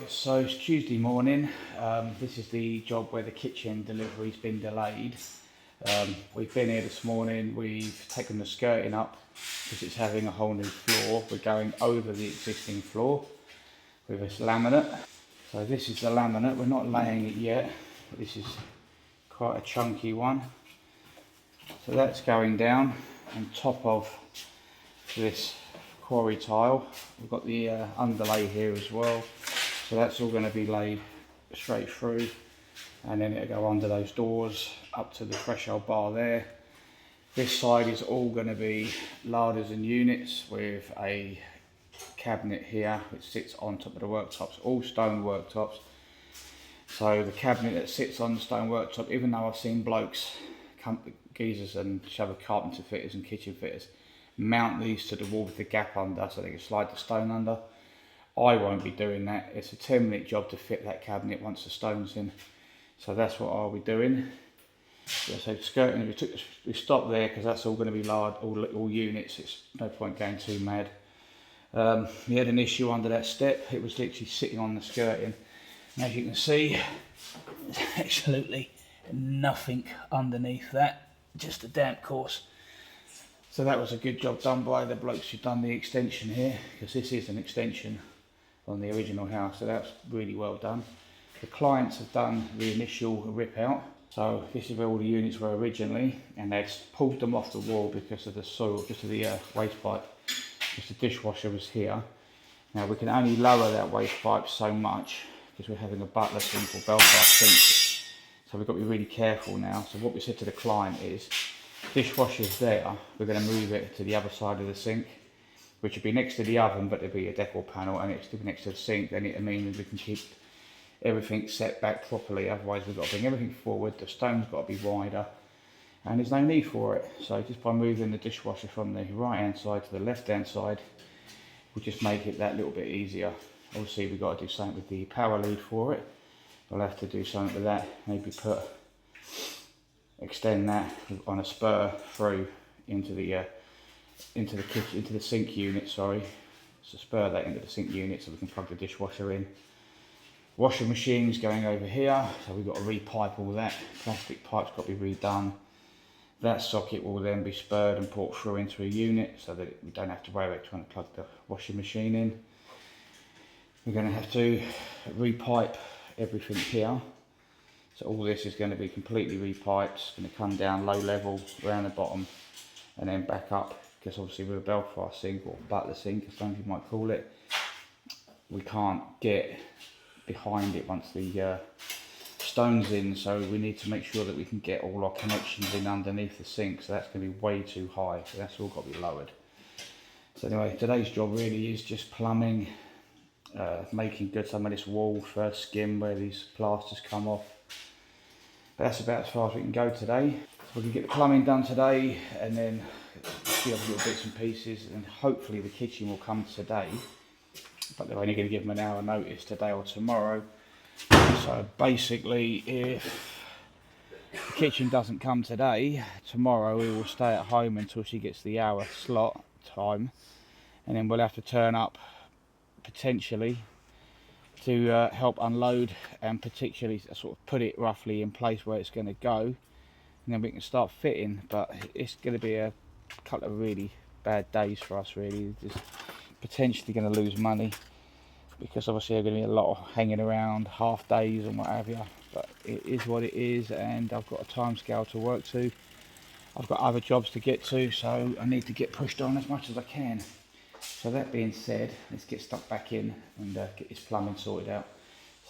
Right, so it's Tuesday morning. This is the job where the kitchen delivery's been delayed. We've been here this morning, we've taken the skirting up because it's having a whole new floor. We're going over the existing floor with this laminate. So this is the laminate, we're not laying it yet, but this is quite a chunky one. So that's going down on top of this quarry tile. We've got the underlay here as well, so that's all going to be laid straight through, and then it'll go under those doors up to the threshold bar there. This side is all going to be larders and units with a cabinet here which sits on top of the worktops, all stone worktops. So the cabinet that sits on the stone worktop, even though I've seen blokes, geezers and shovel carpenter fitters and kitchen fitters mount these to the wall with the gap under so they can slide the stone under, I won't be doing that. It's a 10-minute job to fit that cabinet once the stone's in, so that's what I'll be doing. So skirting, we stopped there because that's all going to be large, all units. It's no point going too mad. We had an issue under that step. It was literally sitting on the skirting, and as you can see, there's absolutely nothing underneath that, just a damp course. So that was a good job done by the blokes who've done the extension here, because this is an extension on the original house, so that's really well done. The clients have done the initial rip out, so this is where all the units were originally, and they'd pulled them off the wall because of the soil, because of the waste pipe, because the dishwasher was here. Now we can only lower that waste pipe so much because we're having a butler sink or Belfast sink, so we've got to be really careful now. So what we said to the client is, dishwasher's there, we're going to move it to the other side of the sink, which would be next to the oven, but there'd be a decor panel, and it's still next to the sink. Then it means we can keep everything set back properly. Otherwise we've got to bring everything forward, the stone's got to be wider, and there's no need for it. So just by moving the dishwasher from the right hand side to the left hand side, we'll just make it that little bit easier. Obviously we've got to do something with the power lead for it. We'll have to do something with that, maybe extend that on a spur through into the kitchen, into the sink unit, sorry. So spur that into the sink unit so we can plug the dishwasher in. Washing machine's going over here, so we've got to repipe all that. Plastic pipe's got to be redone. That socket will then be spurred and put through into a unit so that we don't have to worry about trying to plug the washing machine in. We're going to have to repipe everything here. So all this is going to be completely repiped. It's going to come down low level around the bottom and then back up, because obviously with a Belfast sink or butler sink, as some people might call it, we can't get behind it once the stone's in, so we need to make sure that we can get all our connections in underneath the sink. So that's going to be way too high, so that's all got to be lowered. So anyway, today's job really is just plumbing, making good some of this wall first skim where these plasters come off. But that's about as far as we can go today. So we can get the plumbing done today, and then a few other little bits and pieces, and hopefully the kitchen will come today, but they're only going to give them an hour notice today or tomorrow. So basically, if the kitchen doesn't come today, tomorrow we will stay at home until she gets the hour slot time, and then we'll have to turn up potentially to help unload and particularly sort of put it roughly in place where it's going to go, and then we can start fitting. But it's going to be a couple of really bad days for us really. Just potentially going to lose money because obviously there's going to be a lot of hanging around, half days and what have you, but it is what it is, and I've got a time scale to work to. I've got other jobs to get to, so I need to get pushed on as much as I can. So that being said, let's get stuck back in and get this plumbing sorted out.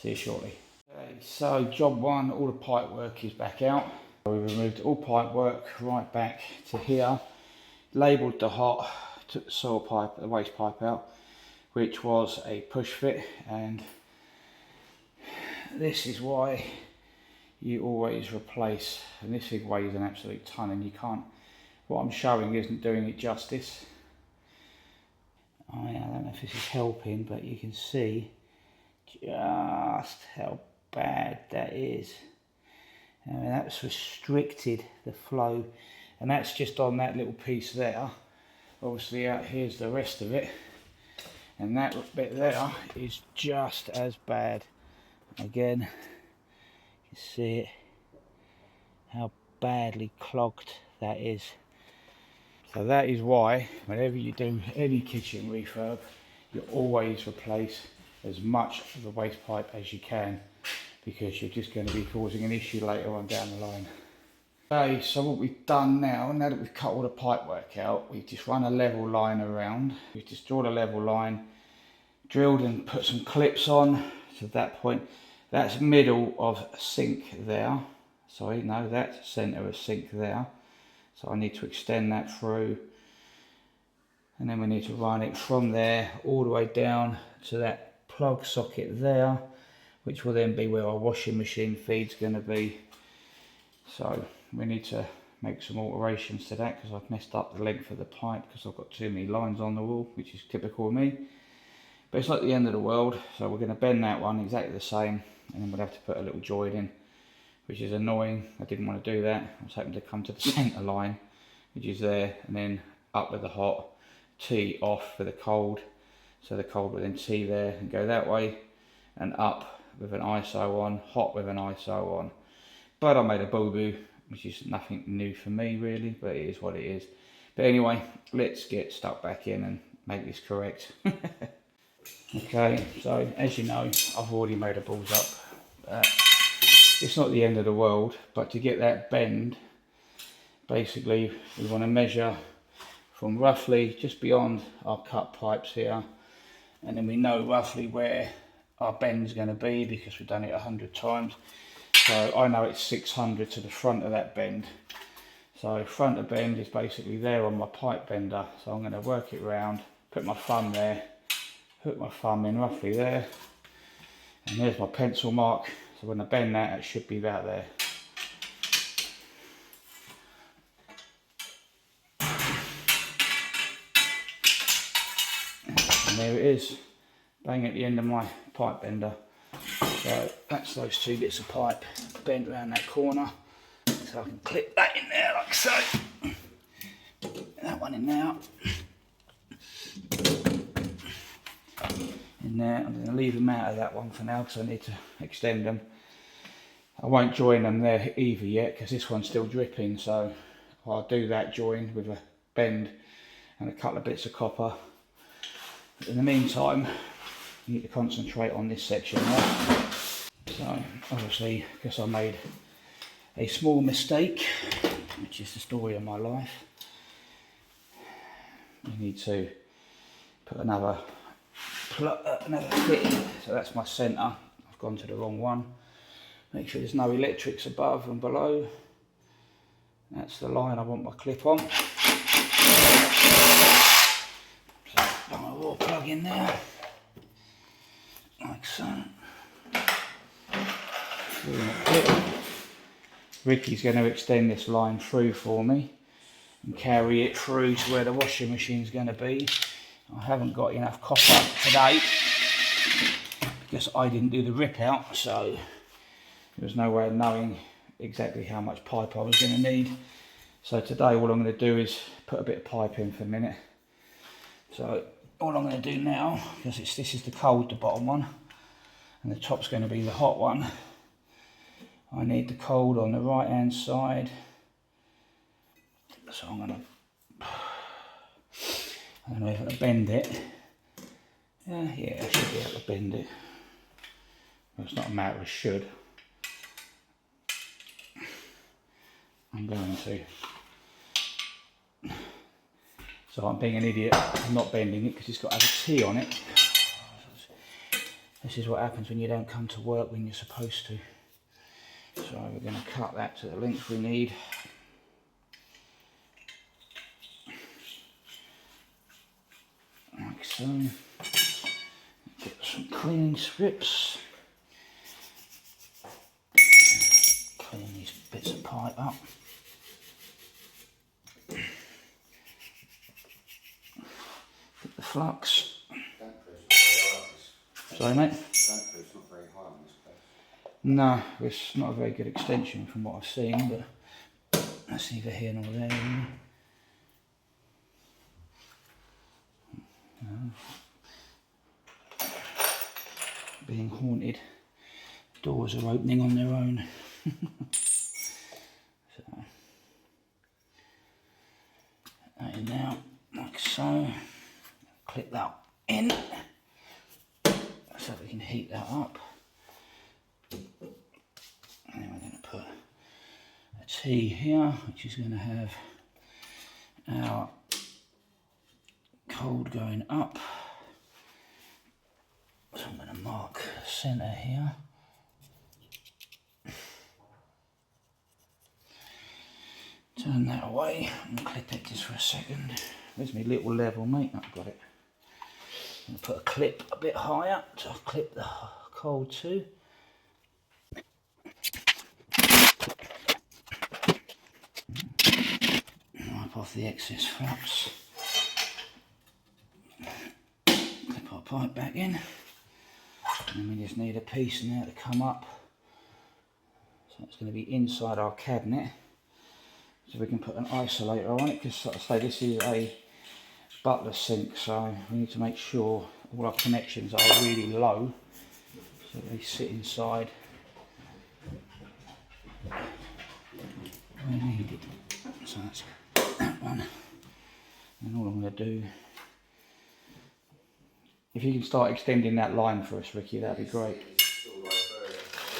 See you shortly. Okay, so job one, all the pipe work is back out. We removed all pipe work right back to here, labelled the hot, took the soil pipe, the waste pipe out, which was a push fit, and this is why you always replace, and this thing weighs an absolute ton, and you can't, what I'm showing isn't doing it justice. I don't know if this is helping, but you can see just how bad that is. I mean, that's restricted the flow, and that's just on that little piece there. Obviously out here's the rest of it, And that bit there is just as bad. Again, you see it, how badly clogged that is. So that is why whenever you do any kitchen refurb, you always replace as much of the waste pipe as you can, because you're just going to be causing an issue later on down the line. Okay, so what we've done now that we've cut all the pipe work out, we've just run a level line around. We've just drawn a level line, drilled and put some clips on. So at that point, that's middle of sink there. Sorry, no, that's centre of sink there. So I need to extend that through. And then we need to run it from there all the way down to that plug socket there, which will then be where our washing machine feed's going to be. So we need to make some alterations to that, because I've messed up the length of the pipe because I've got too many lines on the wall, which is typical of me. But it's not the end of the world, so we're going to bend that one exactly the same, and then we'll have to put a little joint in, which is annoying. I didn't want to do that. I was hoping to come to the centre line, which is there, and then up with the hot, T off with the cold, so the cold will then T there and go that way, and up with an ISO on, hot with an ISO on. But I made a boo-boo, which is nothing new for me really, but it is what it is. But anyway, let's get stuck back in and make this correct. Okay, so as you know, I've already made a balls up. It's not the end of the world, but to get that bend, basically we want to measure from roughly just beyond our cut pipes here, and then we know roughly where our bend's going to be because we've done it 100 times. So I know it's 600 to the front of that bend. So front of bend is basically there on my pipe bender. So I'm going to work it round, put my thumb there, hook my thumb in roughly there, and there's my pencil mark. So when I bend that, it should be about there. And there it is, bang at the end of my pipe bender. So that's those two bits of pipe bent around that corner. So I can clip that in there like so. That one in there. In there. I'm going to leave them out of that one for now because I need to extend them. I won't join them there either yet because this one's still dripping, so I'll do that join with a bend and a couple of bits of copper. But in the meantime, you need to concentrate on this section there. So obviously, because I made a small mistake, which is the story of my life, you need to put another fit in. So that's my centre. I've gone to the wrong one. Make sure there's no electrics above and below. That's the line I want my clip on. So put my raw plug in there, like so. Ricky's going to extend this line through for me and carry it through to where the washing machine's going to be. I haven't got enough copper today because I didn't do the rip out, so there was no way of knowing exactly how much pipe I was going to need. So today all I'm going to do is put a bit of pipe in for a minute. So all I'm going to do now, because this is the cold, the bottom one, and the top's going to be the hot one, I need the cold on the right hand side. So I'm going to, I don't know if I can bend it. Yeah, I should be able to bend it. Well, it's not a matter of should. I'm going to. So I'm being an idiot. I'm not bending it because it's got to have a T on it. This is what happens when you don't come to work when you're supposed to. So we're going to cut that to the length we need. Like so. Get some cleaning strips. Clean these bits of pipe up. Get the flux. Sorry mate? It's not very high on this place. No, it's not a very good extension from what I've seen, but that's neither here nor there. No. being haunted. Doors are opening on their own. So, that in now, like so. Clip that in, so we can heat that up. And then we're going to put a T here, which is going to have our cold going up. So I'm going to mark the centre here. Turn that away and clip it just for a second. Where's my little level, mate? I've got it. I'm going to put a clip a bit higher, so I'll clip the cold too. Wipe off the excess flaps. Clip our pipe back in. And we just need a piece now to come up. So it's going to be inside our cabinet. So we can put an isolator on it, because like I say, this is a butler sink, so we need to make sure all our connections are really low, so they sit inside where needed. So that's that one. And all I'm going to do, if you can start extending that line for us, Ricky, that'd be great.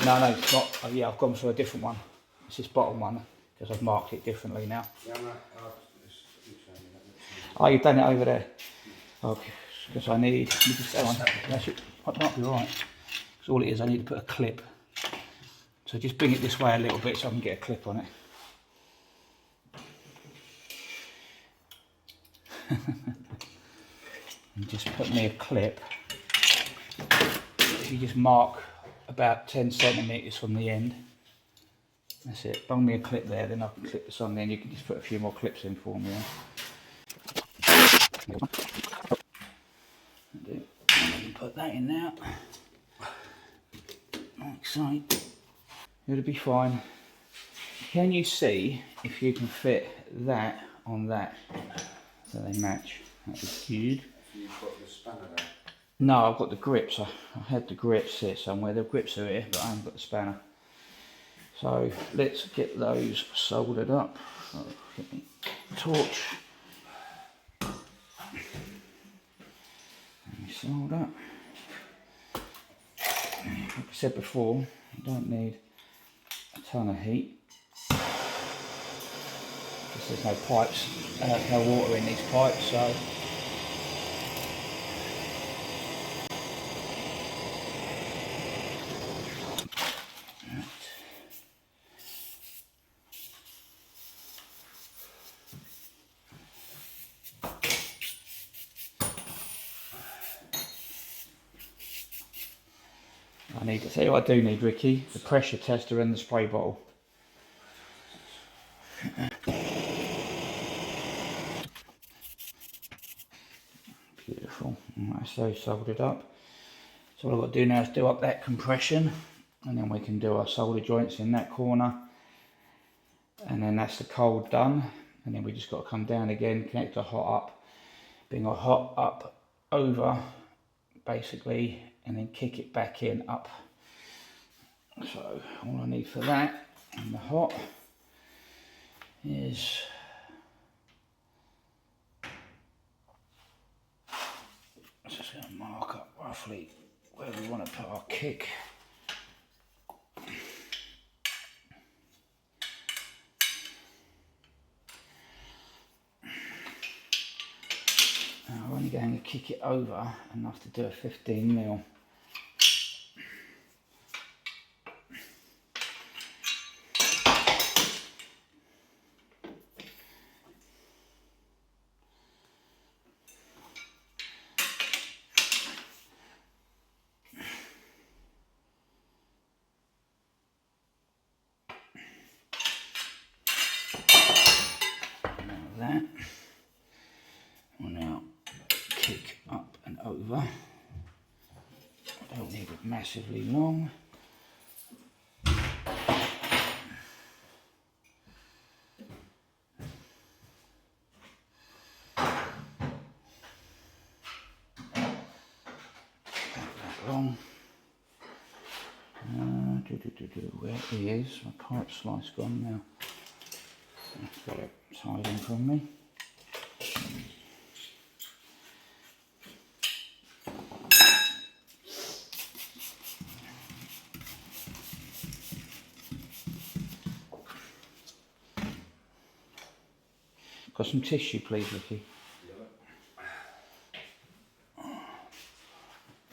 No, it's not. Oh, yeah, I've gone for a different one. It's this bottom one, because I've marked it differently now. Oh, you've done it over there. Okay, because I need. That might be alright. Because all it is, I need to put a clip. So just bring it this way a little bit so I can get a clip on it. And just put me a clip. If you just mark about 10 centimetres from the end. That's it. Bung me a clip there, then I can clip this on there, and you can just put a few more clips in for me. And I can put that in now, like so. It'll be fine. Can you see if you can fit that on that so they match? That'd be huge. You've got the spanner there? No, I've got the grips. I had the grips here somewhere. The grips are here, but I haven't got the spanner. So let's get those soldered up. So get me torch. And we solder. Like I said before, you don't need a ton of heat. Because there's no pipes, no water in these pipes, so. I need to tell you what I do need, Ricky, the pressure tester and the spray bottle. Beautiful. That's those soldered up. So what I've got to do now is do up that compression, and then we can do our solder joints in that corner, and then that's the cold done, and then we just got to come down again, connect our hot up, bring our hot up over basically, and then kick it back in up. So all I need for that and the hot is just going to mark up roughly where we want to put our kick. Now we're only going to kick it over enough to do a 15mm. That will now kick up and over. I don't need it massively long. That long. Where he is, my pipe slice gone now. That's got it hiding from me. Got some tissue, please, Ricky.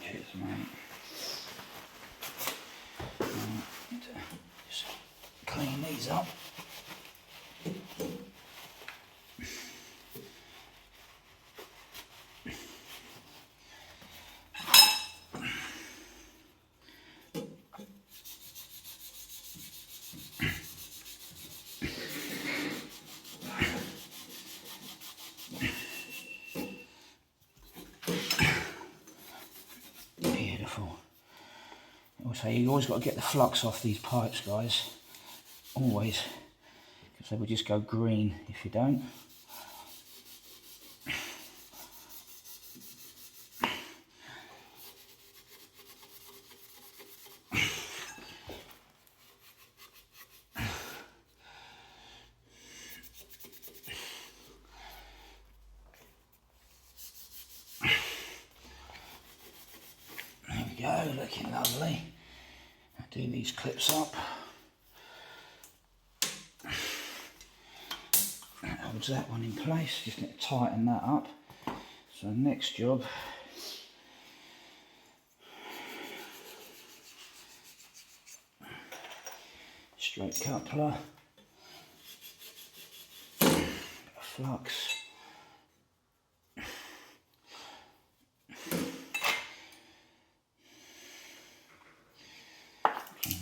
Cheers, mate. Just clean these up. Beautiful. Also, you always got to get the flux off these pipes, guys. Always. Because they will just go green if you don't. There we go, looking lovely. I'll do these clips up. That holds that one in place, just need to tighten that up. So next job, straight coupler, bit of flux.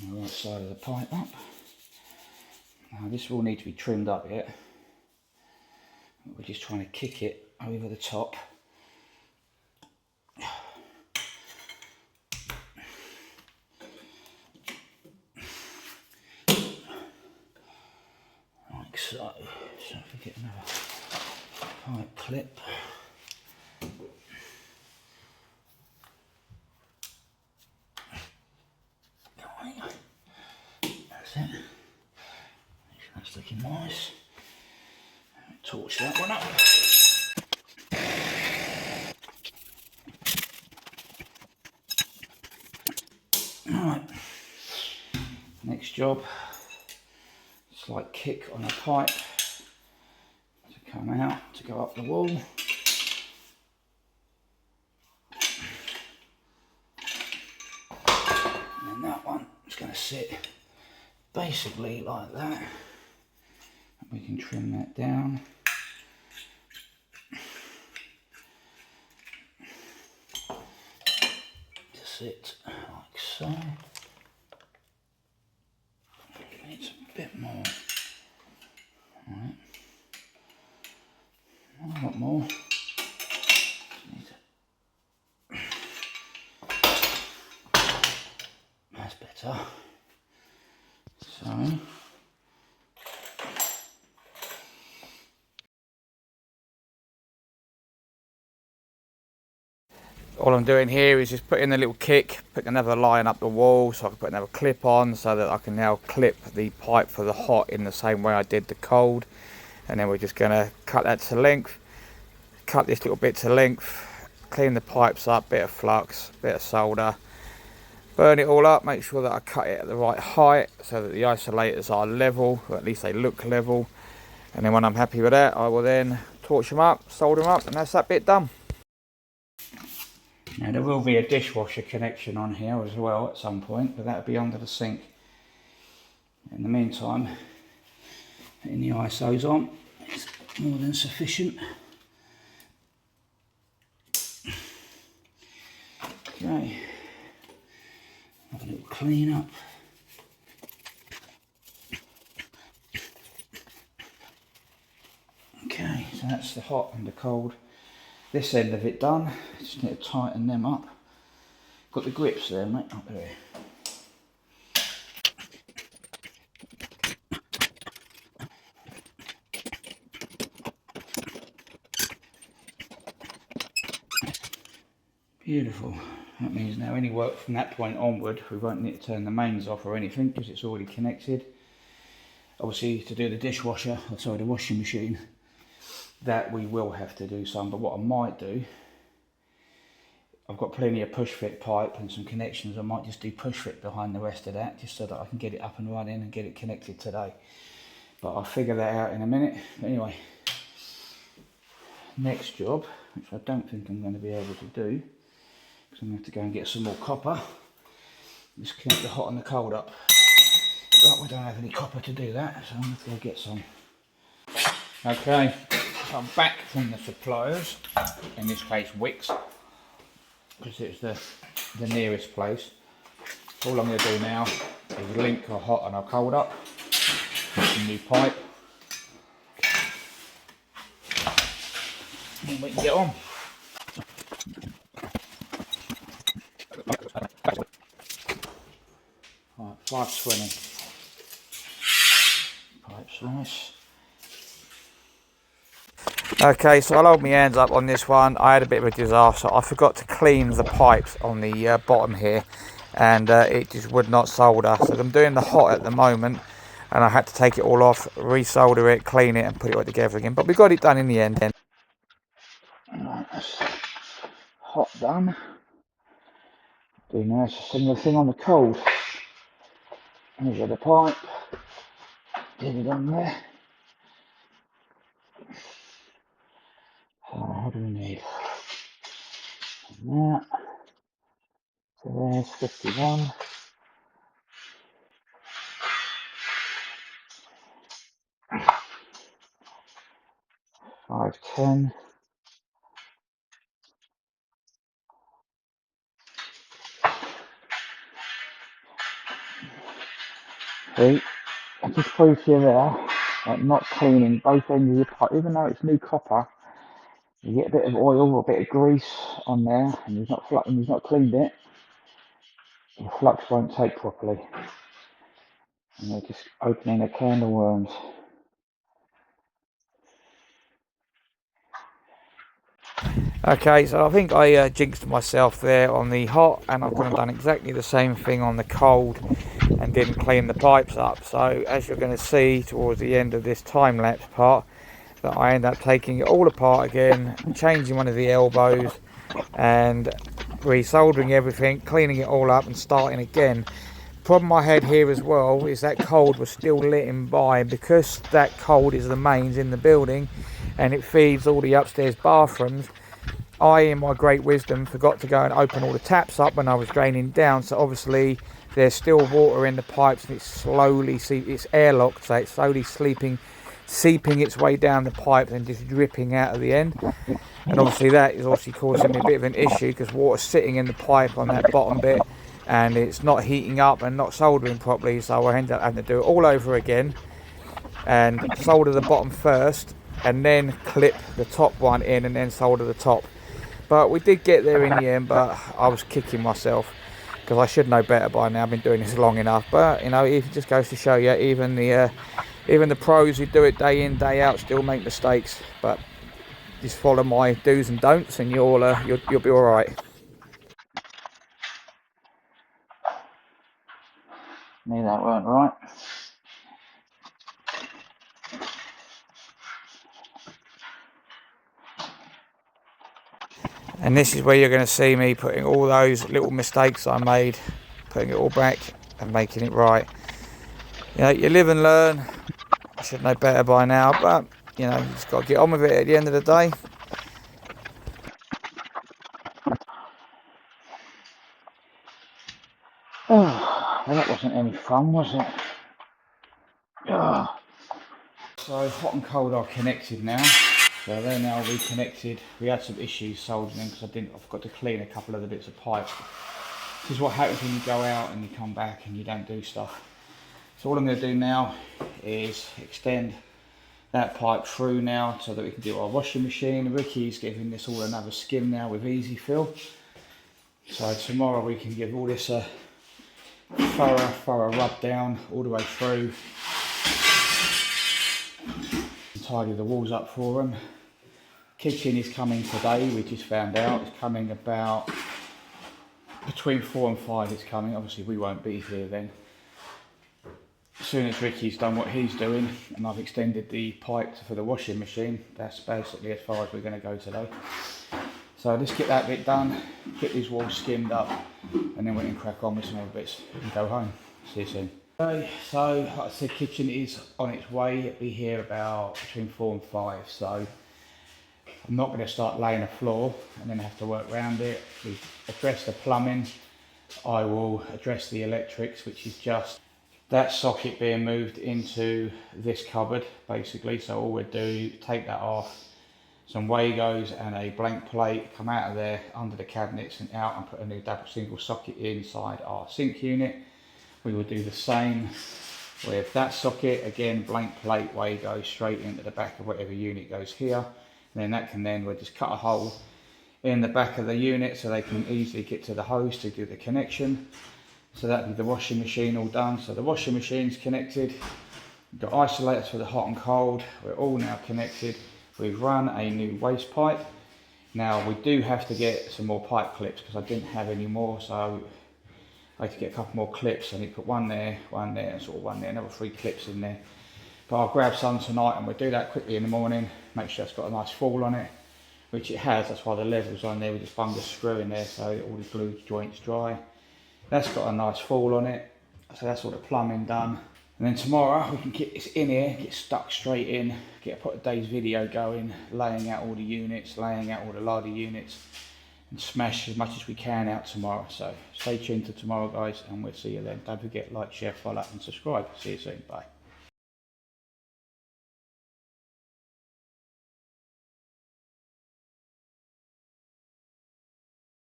The right side of the pipe up. Now this will need to be trimmed up yet. We're just trying to kick it over the top. Like so. So if we get another pipe clip. That's it. That's looking nice. Torch that one up. Alright. Next job. Slight kick on a pipe to come out, to go up the wall. And then that one is going to sit basically like that. We can trim that down. To sit like so. Needs a bit more. Alright. A lot more. That's better. So. All I'm doing here is just putting a little kick, putting another line up the wall so I can put another clip on so that I can now clip the pipe for the hot in the same way I did the cold. And then we're just going to cut that to length, cut this little bit to length, clean the pipes up, bit of flux, bit of solder, burn it all up, make sure that I cut it at the right height so that the isolators are level, or at least they look level. And then when I'm happy with that, I will then torch them up, solder them up, and that's that bit done. Now there will be a dishwasher connection on here as well at some point, but that will be under the sink. In the meantime, putting the ISOs on is more than sufficient. Okay, have a little clean up. Okay, so that's the hot and the cold. This end of it done, just need to tighten them up. Got the grips there, mate, up there. Beautiful. That means now any work from that point onward, we won't need to turn the mains off or anything because it's already connected. Obviously to do the dishwasher, or sorry, the washing machine, that we will have to do some, but what I might do, I've got plenty of push fit pipe and some connections. I might just do push fit behind the rest of that just so that I can get it up and running and get it connected today. But I'll figure that out in a minute. But anyway, next job, which I don't think I'm going to be able to do, because I'm going to have to go and get some more copper. Just connect the hot and the cold up. But we don't have any copper to do that, so I'm going to go get some. Okay, so I'm back from the suppliers, in this case Wicks, because it's the nearest place. All I'm going to do now is link our hot and our cold up, put some new pipe, and we can get on. Right, 520 pipe slice. Okay, so I'll hold my hands up on this one. I had a bit of a disaster. I forgot to clean the pipes on the bottom here, and it just would not solder. So I'm doing the hot at the moment, and I had to take it all off, resolder it, clean it, and put it all together again. But we got it done in the end. Right, that's hot done. Do now a similar thing on the cold. Here's the pipe. Get it on there. So what do we need? That. So there's 51. 510. See, I just proved to you there that not cleaning both ends of your pipe, even though it's new copper, you get a bit of oil or a bit of grease on there, and you've not cleaned it, your flux won't take properly, and you're just opening a can of worms. Okay, so I think I jinxed myself there on the hot, and I could have done exactly the same thing on the cold and didn't clean the pipes up. So as you're going to see towards the end of this time-lapse part, that I end up taking it all apart again, changing one of the elbows and resoldering everything, cleaning it all up and starting again. Problem I had here as well is that cold was still letting by, because that cold is the mains in the building and it feeds all the upstairs bathrooms. I, in my great wisdom, forgot to go and open all the taps up when I was draining down, so obviously there's still water in the pipes, and it's airlocked, so it's slowly seeping its way down the pipe and just dripping out of the end. And obviously that is obviously causing me a bit of an issue, because water's sitting in the pipe on that bottom bit and it's not heating up and not soldering properly, so I end up having to do it all over again and solder the bottom first and then clip the top one in and then solder the top. But we did get there in the end, but I was kicking myself because I should know better by now. I've been doing this long enough, but you know, it just goes to show you, even the pros who do it day in, day out still make mistakes. But just follow my do's and don'ts and you'll be all right. Knew that weren't right. And this is where you're going to see me putting all those little mistakes I made, putting it all back and making it right. You know, you live and learn. I should know better by now, but you know, you just got to get on with it at the end of the day. Oh, well, that wasn't any fun, was it? Oh. So hot and cold are connected now. So they're now reconnected. We had some issues soldering because I forgot to clean a couple of the bits of pipe. This is what happens when you go out and you come back and you don't do stuff. So all I'm going to do now is extend that pipe through now so that we can do our washing machine. Ricky's giving this all another skim now with easy fill. So tomorrow we can give all this a thorough rub down all the way through. Tidy the walls up for them. Kitchen is coming today, we just found out. It's coming about between 4 and 5 it's coming. Obviously we won't be here then. As soon as Ricky's done what he's doing and I've extended the pipe for the washing machine, that's basically as far as we're going to go today. So let's get that bit done, get these walls skimmed up, and then we can crack on with some other bits and go home. See you soon. Okay, so like I said, kitchen is on its way. It'll be here about between 4 and 5. So I'm not going to start laying a floor and then have to work around it. We've addressed the plumbing. I will address the electrics, which is just that socket being moved into this cupboard basically. So all we'll do, take that off, some Wagos and a blank plate, come out of there under the cabinets and out, and put a new double single socket inside our sink unit. We will do the same with that socket, again blank plate, Wago straight into the back of whatever unit goes here, and then that can then, we'll just cut a hole in the back of the unit so they can easily get to the hose to do the connection. So that'll be the washing machine all done. So the washing machine's connected, we've got isolators for the hot and cold, we're all now connected. We've run a new waste pipe. Now we do have to get some more pipe clips because I didn't have any more, so I had to get a couple more clips. I need to put one there, and sort of one there, another 3 clips in there. But I'll grab some tonight and we'll do that quickly in the morning, make sure it's got a nice fall on it, which it has. That's why the level's on there. We just bunged a screw in there so all the glue joints dry. That's got a nice fall on it, so that's all the plumbing done. And then tomorrow we can get this in here, get stuck straight in, put a day's video going, laying out all the units, laying out all the larder units, and smash as much as we can out tomorrow. So stay tuned to tomorrow guys, and we'll see you then. Don't forget, like, share, follow and subscribe. See you soon, bye.